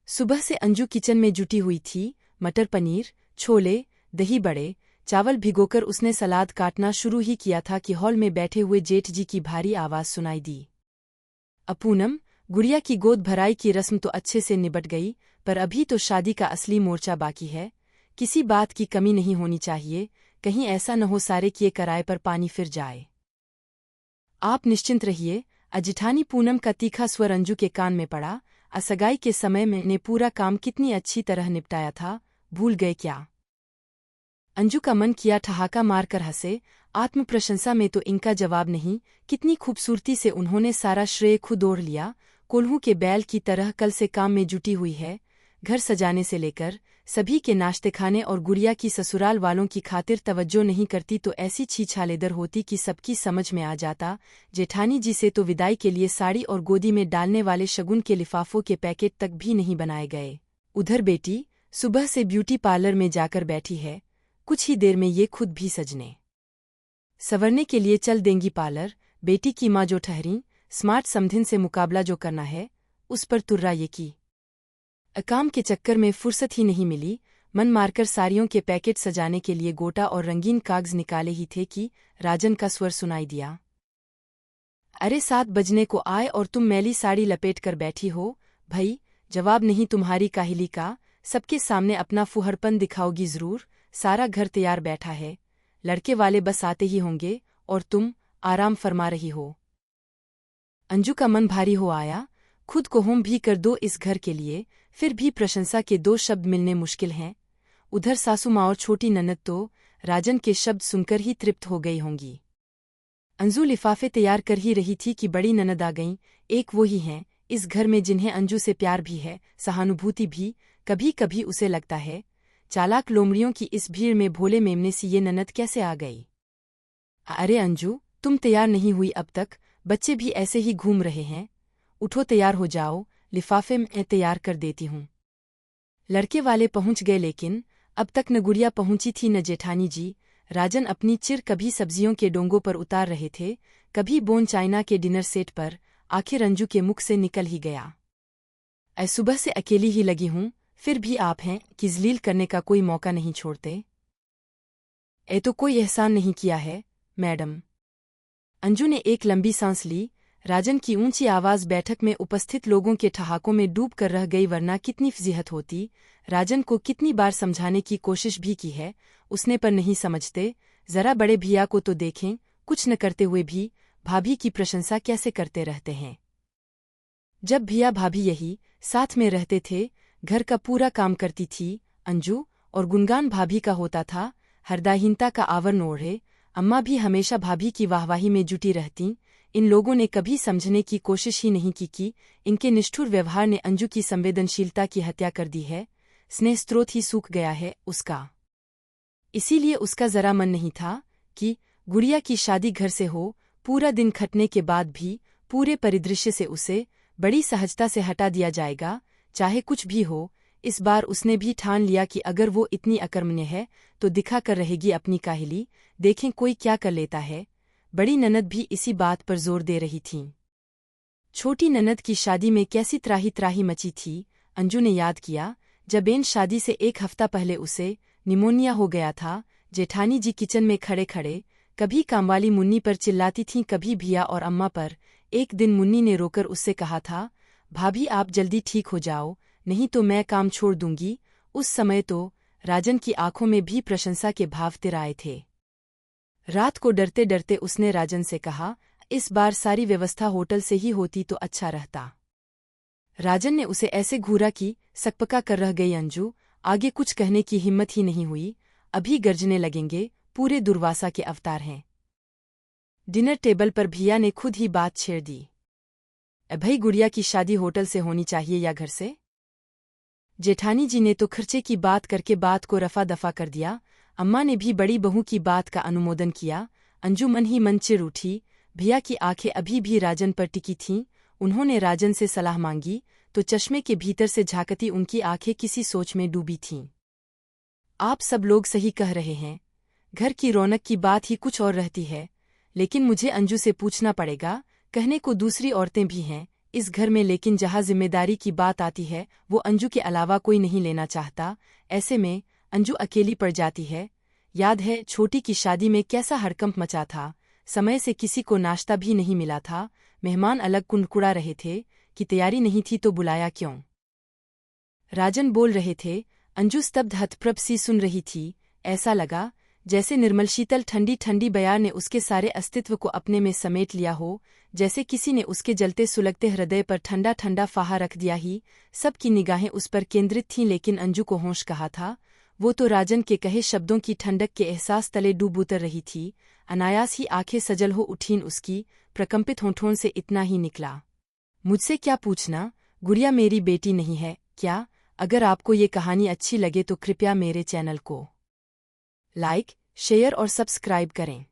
सुबह से अंजू किचन में जुटी हुई थी। मटर पनीर, छोले, दही बड़े, चावल भिगोकर उसने सलाद काटना शुरू ही किया था कि हॉल में बैठे हुए जेठ जी की भारी आवाज सुनाई दी। पूनम, गुड़िया की गोद भराई की रस्म तो अच्छे से निबट गई, पर अभी तो शादी का असली मोर्चा बाकी है। किसी बात की कमी नहीं होनी चाहिए, कहीं ऐसा न हो सारे किए कराए पर पानी फिर जाए। आप निश्चिंत रहिए। अजिठानी पूनम का तीखा स्वर अंजू के कान में पड़ा। असगाई के समय मैंने पूरा काम कितनी अच्छी तरह निपटाया था, भूल गए क्या? अंजू का मन किया ठहाका मारकर हंसे। आत्मप्रशंसा में तो इनका जवाब नहीं। कितनी खूबसूरती से उन्होंने सारा श्रेय खुद ओढ़ लिया। कोल्हू के बैल की तरह कल से काम में जुटी हुई है। घर सजाने से लेकर सभी के नाश्ते खाने और गुड़िया की ससुराल वालों की खातिर तवज्जो नहीं करती तो ऐसी छीछालेदर होती कि सबकी समझ में आ जाता। जेठानी जी से तो विदाई के लिए साड़ी और गोदी में डालने वाले शगुन के लिफाफों के पैकेट तक भी नहीं बनाए गए। उधर बेटी सुबह से ब्यूटी पार्लर में जाकर बैठी है। कुछ ही देर में ये खुद भी सजने संवरने के लिए चल देंगी पार्लर। बेटी की माँ जो ठहरी, स्मार्ट समधिन से मुकाबला जो करना है, उस पर तुर्रा ये की। काम के चक्कर में फुर्सत ही नहीं मिली। मन मारकर साड़ियों के पैकेट सजाने के लिए गोटा और रंगीन कागज निकाले ही थे कि राजन का स्वर सुनाई दिया। अरे 7 बजने को आए और तुम मैली साड़ी लपेट कर बैठी हो। भई, जवाब नहीं तुम्हारी काहिली का। सबके सामने अपना फुहरपन दिखाओगी जरूर। सारा घर तैयार बैठा है, लड़के वाले बस आते ही होंगे और तुम आराम फरमा रही हो। अंजू का मन भारी हो आया। खुद को होम भी कर दो इस घर के लिए, फिर भी प्रशंसा के 2 शब्द मिलने मुश्किल हैं। उधर सासू माँ और छोटी ननद तो राजन के शब्द सुनकर ही तृप्त हो गई होंगी। अंजू लिफाफे तैयार कर ही रही थी कि बड़ी ननद आ गईं। एक वो ही हैं इस घर में जिन्हें अंजू से प्यार भी है, सहानुभूति भी। कभी कभी उसे लगता है चालाक लोमड़ियों की इस भीड़ में भोले मेमने सी ये ननद कैसे आ गई। अरे अंजू, तुम तैयार नहीं हुई अब तक? बच्चे भी ऐसे ही घूम रहे हैं। उठो, तैयार हो जाओ, लिफाफे मैं तैयार कर देती हूँ। लड़के वाले पहुंच गए, लेकिन अब तक न गुड़िया पहुंची थी न जेठानी जी। राजन अपनी चिर कभी सब्जियों के डोंगों पर उतार रहे थे, कभी बोन चाइना के डिनर सेट पर। आखिर अंजू के मुख से निकल ही गया, सुबह से अकेली ही लगी हूँ, फिर भी आप हैं कि जलील करने का कोई मौका नहीं छोड़ते। तो कोई एहसान नहीं किया है मैडम। अंजू ने एक लंबी सांस ली। राजन की ऊंची आवाज बैठक में उपस्थित लोगों के ठहाकों में डूब कर रह गई, वरना कितनी फजीहत होती। राजन को कितनी बार समझाने की कोशिश भी की है उसने, पर नहीं समझते। जरा बड़े भैया को तो देखें, कुछ न करते हुए भी भाभी की प्रशंसा कैसे करते रहते हैं। जब भैया भाभी यही साथ में रहते थे, घर का पूरा काम करती थी अंजू, और गुणगान भाभी का होता था। हरदाहीनता का आवरण ओढ़े अम्मा भी हमेशा भाभी की वाहवाही में जुटी रहतीं। इन लोगों ने कभी समझने की कोशिश ही नहीं की कि इनके निष्ठुर व्यवहार ने अंजू की संवेदनशीलता की हत्या कर दी है। स्नेह स्रोत ही सूख गया है उसका। इसीलिए उसका जरा मन नहीं था कि गुड़िया की शादी घर से हो। पूरा दिन खटने के बाद भी पूरे परिदृश्य से उसे बड़ी सहजता से हटा दिया जाएगा, चाहे कुछ भी हो। इस बार उसने भी ठान लिया कि अगर वो इतनी अकर्मण्य है तो दिखा कर रहेगी अपनी काहिली। देखें कोई क्या कर लेता है। बड़ी ननद भी इसी बात पर जोर दे रही थीं। छोटी ननद की शादी में कैसी त्राही त्राही मची थी। अंजू ने याद किया जब इन शादी से 1 हफ्ता पहले उसे निमोनिया हो गया था। जेठानी जी किचन में खड़े खड़े कभी कामवाली मुन्नी पर चिल्लाती थीं, कभी भिया और अम्मा पर। एक दिन मुन्नी ने रोकर उससे कहा था, भाभी आप जल्दी ठीक हो जाओ, नहीं तो मैं काम छोड़ दूंगी। उस समय तो राजन की आंखों में भी प्रशंसा के भाव तिराए थे। रात को डरते डरते उसने राजन से कहा, इस बार सारी व्यवस्था होटल से ही होती तो अच्छा रहता। राजन ने उसे ऐसे घूरा कि सकपका कर रह गई अंजू। आगे कुछ कहने की हिम्मत ही नहीं हुई। अभी गर्जने लगेंगे, पूरे दुर्वासा के अवतार हैं। डिनर टेबल पर भैया ने खुद ही बात छेड़ दी। भई, गुड़िया की शादी होटल से होनी चाहिए या घर से? जेठानी जी ने तो खर्चे की बात करके बात को रफा दफा कर दिया। अम्मा ने भी बड़ी बहू की बात का अनुमोदन किया। अंजू मन ही मन चिढ़ उठी। भैया की आंखें अभी भी राजन पर टिकी थीं। उन्होंने राजन से सलाह मांगी तो चश्मे के भीतर से झांकती उनकी आंखें किसी सोच में डूबी थीं। आप सब लोग सही कह रहे हैं, घर की रौनक की बात ही कुछ और रहती है, लेकिन मुझे अंजू से पूछना पड़ेगा। कहने को दूसरी औरतें भी हैं, इस घर में, लेकिन जहाँ जिम्मेदारी की बात आती है वो अंजू के अलावा कोई नहीं लेना चाहता। ऐसे में अंजू अकेली पड़ जाती है। याद है छोटी की शादी में कैसा हड़कंप मचा था। समय से किसी को नाश्ता भी नहीं मिला था। मेहमान अलग कुंडकुड़ा रहे थे कि तैयारी नहीं थी तो बुलाया क्यों। राजन बोल रहे थे। अंजू स्तब्ध हतप्रभ सी सुन रही थी। ऐसा लगा जैसे निर्मल शीतल ठंडी ठंडी बयार ने उसके सारे अस्तित्व को अपने में समेट लिया हो, जैसे किसी ने उसके जलते सुलगते हृदय पर ठंडा ठंडा फाहा रख दिया ही। सबकी निगाहें उस पर केंद्रित थीं, लेकिन अंजू को होश कहाँ था। वो तो राजन के कहे शब्दों की ठंडक के एहसास तले डूब उतर रही थी। अनायास ही आंखें सजल हो उठीं उसकी, प्रकंपित होंठों से इतना ही निकला, मुझसे क्या पूछना, गुड़िया मेरी बेटी नहीं है क्या? अगर आपको ये कहानी अच्छी लगे तो कृपया मेरे चैनल को लाइक, शेयर और सब्सक्राइब करें।